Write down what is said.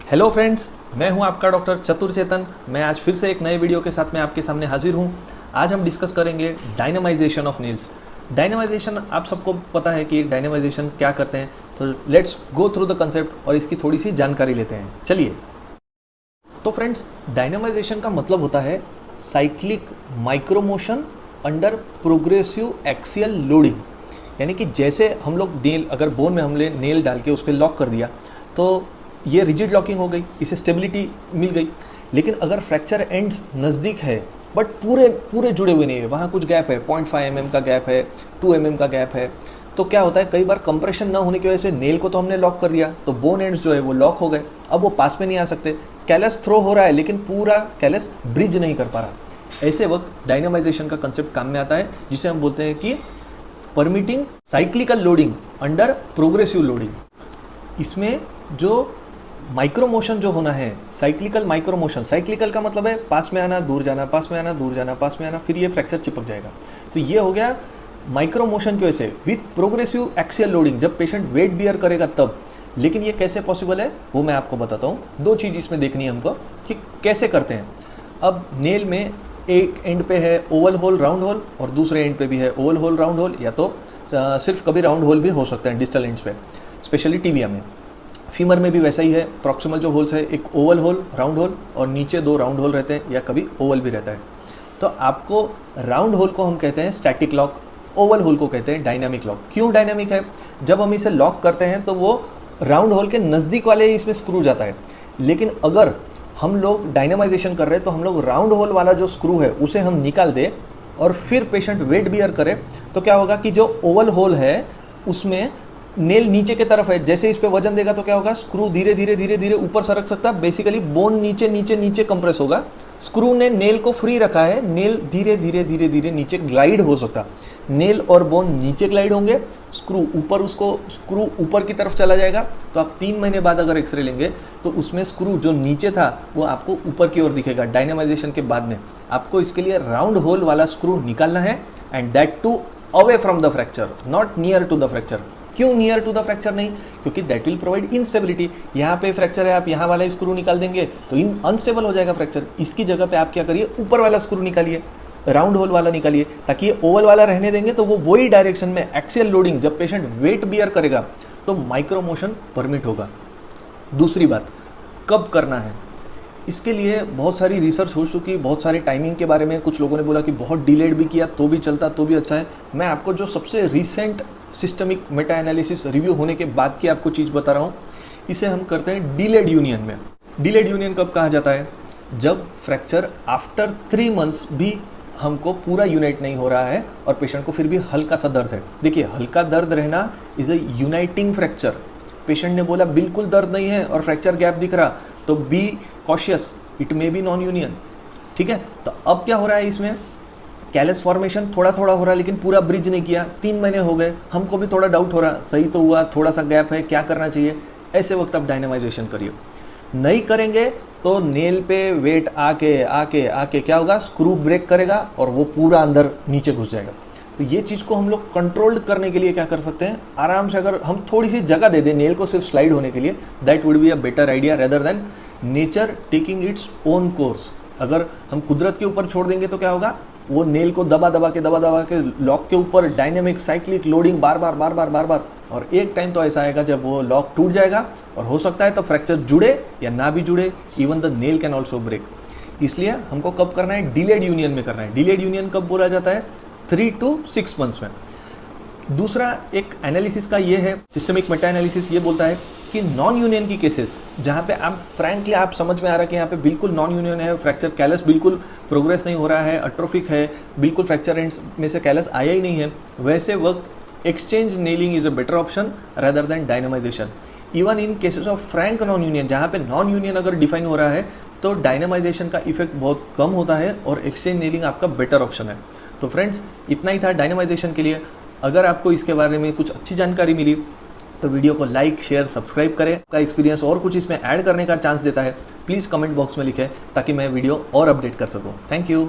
Hello friends, मैं हूं आपका डॉक्टर चतुर चेतन। मैं आज फिर से एक नए वीडियो के साथ मैं आपके सामने हाजिर हूं। आज हम डिस्कस करेंगे डायनामाइजेशन ऑफ नेल्स। डायनामाइजेशन आप सबको पता है कि डायनामाइजेशन क्या करते हैं, तो let's go through the concept और इसकी थोड़ी सी जानकारी लेते हैं। चलिए। तो फ्रेंड्स, डायनामाइजेशन का मतलब होता है cyclic micromotion under progressive axial loading. यानी कि जैसे हम लोग नेल, अगर बोन में हमने नेल डाल के उसको लॉक कर दिया तो ये रिजिड लॉकिंग हो गई, इसे स्टेबिलिटी मिल गई। लेकिन अगर फ्रैक्चर एंड्स नज़दीक है बट पूरे जुड़े हुए नहीं है, वहाँ कुछ गैप है, 0.5 mm का गैप है, 2 mm का गैप है, तो क्या होता है, कई बार कंप्रेशन ना होने की वजह से नेल को तो हमने लॉक कर दिया तो बोन एंड्स जो है वो लॉक हो गए, अब वो पास में नहीं आ सकते। कैलस थ्रो हो रहा है लेकिन पूरा कैलस ब्रिज नहीं कर पा रहा। ऐसे वक्त डायनामाइजेशन का कंसेप्ट काम में आता है, जिसे हम बोलते हैं कि permitting cyclical loading under progressive loading. इसमें जो माइक्रोमोशन जो होना है, साइक्लिकल माइक्रोमोशन, साइक्लिकल का मतलब है पास में आना, दूर जाना, पास में आना, दूर जाना, पास में आना, फिर ये फ्रैक्चर चिपक जाएगा। तो ये हो गया माइक्रोमोशन की वजह से विथ प्रोग्रेसिव एक्सियल लोडिंग, जब पेशेंट वेट बियर करेगा तब। लेकिन ये कैसे पॉसिबल है वो मैं आपको बताता हूँ। दो चीज़ इसमें देखनी है हमको कि कैसे करते हैं। अब नेल में एक एंड पे है ओवल होल राउंड होल और दूसरे एंड पे भी है ओवल होल राउंड होल, या तो सिर्फ कभी राउंड होल भी हो सकते हैं डिस्टल एंड्स पे, स्पेशली टिबिया में। फीमर में भी वैसा ही है, प्रॉक्सिमल जो होल्स है एक ओवल होल राउंड होल और नीचे 2 राउंड होल रहते हैं, या कभी ओवल भी रहता है। तो आपको राउंड होल को हम कहते हैं स्टैटिक लॉक, ओवल होल को कहते हैं डायनामिक लॉक। क्यों डायनामिक है? जब हम इसे लॉक करते हैं तो वो राउंड होल के नज़दीक वाले इसमें स्क्रू जाता है। लेकिन अगर हम लोग डायनामाइजेशन कर रहे हैं तो हम लोग राउंड होल वाला जो स्क्रू है उसे हम निकाल दें और फिर पेशेंट वेट बियर करे, तो क्या होगा कि जो ओवल होल है उसमें नेल नीचे की तरफ है, जैसे इस पे वजन देगा तो क्या होगा, स्क्रू धीरे धीरे धीरे धीरे ऊपर सरक सकता है। बेसिकली बोन नीचे नीचे नीचे कंप्रेस होगा, स्क्रू ने नेल को फ्री रखा है, नेल धीरे धीरे धीरे धीरे नीचे ग्लाइड हो सकता। नेल और बोन नीचे ग्लाइड होंगे, स्क्रू ऊपर की तरफ चला जाएगा। तो आप 3 महीने बाद अगर एक्सरे लेंगे तो उसमें स्क्रू जो नीचे था वो आपको ऊपर की ओर दिखेगा। डायनामाइजेशन के बाद में आपको इसके लिए राउंड होल वाला स्क्रू निकालना है, and that too away from the fracture, not near to the fracture. क्यों नियर टू द फ्रैक्चर नहीं? क्योंकि दैट विल प्रोवाइड इनस्टेबिलिटी। यहाँ पे फ्रैक्चर है, आप यहाँ वाला स्क्रू निकाल देंगे तो अनस्टेबल हो जाएगा फ्रैक्चर। इसकी जगह पे आप क्या करिए, ऊपर वाला स्क्रू निकालिए, राउंड होल वाला निकालिए, ताकि ये ओवल वाला रहने देंगे तो वो वही डायरेक्शन में एक्सियल लोडिंग, जब पेशेंट वेट बियर करेगा तो माइक्रो मोशन परमिट होगा। दूसरी बात, कब करना है, इसके लिए बहुत सारी रिसर्च हो चुकी, बहुत सारे टाइमिंग के बारे में कुछ लोगों ने बोला कि बहुत डिलेड भी किया तो भी चलता, तो भी अच्छा है। मैं आपको जो सबसे recent systemic Meta analysis review होने के बाद की आपको चीज़ बता रहा हूँ, इसे हम करते हैं डिलेड यूनियन में। डिलेड यूनियन कब कहा जाता है? जब फ्रैक्चर आफ्टर 3 मंथ्स भी हमको पूरा यूनाइट नहीं हो रहा है और पेशेंट को फिर भी हल्का सा दर्द है। देखिए, हल्का दर्द रहना is a uniting fracture. Patient ने बोला बिल्कुल दर्द नहीं है और फ्रैक्चर गैप दिख रहा, तो be cautious, it may be non union. ठीक है, तो अब क्या हो रहा है, इसमें कैलस फॉर्मेशन थोड़ा थोड़ा हो रहा है लेकिन पूरा ब्रिज नहीं किया। 3 महीने हो गए, हमको भी थोड़ा डाउट हो रहा, सही तो हुआ, थोड़ा सा गैप है, क्या करना चाहिए? ऐसे वक्त आप डायनामाइजेशन करिए। नहीं करेंगे तो नेल पे वेट आके आके आके क्या होगा, स्क्रू ब्रेक करेगा और वो पूरा अंदर नीचे घुस जाएगा। तो ये चीज़ को हम लोग कंट्रोल्ड करने के लिए क्या कर सकते हैं, आराम से अगर हम थोड़ी सी जगह दे दें नेल को सिर्फ स्लाइड होने के लिए, that would be a better idea rather than nature taking its own course. अगर हम कुदरत के ऊपर छोड़ देंगे तो क्या होगा, वो नेल को दबा दबा के लॉक के ऊपर डायनेमिक साइक्लिक लोडिंग बार बार, और एक टाइम तो ऐसा आएगा जब वो लॉक टूट जाएगा और हो सकता है तो फ्रैक्चर जुड़े या ना भी जुड़े, even the nail can also break. इसलिए हमको कब करना है, डिलेड यूनियन में करना है। डिलेड यूनियन कब बोला जाता है? 3 to 6 मंथ्स में। दूसरा एक एनालिसिस का ये है, सिस्टमिक मेटा एनालिसिस ये बोलता है कि नॉन यूनियन की केसेस, जहाँ पे आप फ्रैंकली आप समझ में आ रहा है कि यहाँ पे बिल्कुल नॉन यूनियन है, फ्रैक्चर कैलस बिल्कुल प्रोग्रेस नहीं हो रहा है, अट्रोफिक है, बिल्कुल फ्रैक्चर एंड्स में से कैलस आया ही नहीं है, वैसे वक्त exchange nailing is a better option rather than dynamization. Even in cases of frank non union, जहाँ पे नॉन यूनियन अगर डिफाइन हो रहा है तो डायनामाइजेशन का इफेक्ट बहुत कम होता है और एक्सचेंज नेलिंग आपका बेटर ऑप्शन है। तो फ्रेंड्स, इतना ही था डायनामाइजेशन के लिए। अगर आपको इसके बारे में कुछ अच्छी जानकारी मिली तो वीडियो को लाइक, शेयर, सब्सक्राइब करें। आपका एक्सपीरियंस और कुछ इसमें ऐड करने का चांस देता है, प्लीज़ कमेंट बॉक्स में लिखें ताकि मैं वीडियो और अपडेट कर सकूं। Thank you.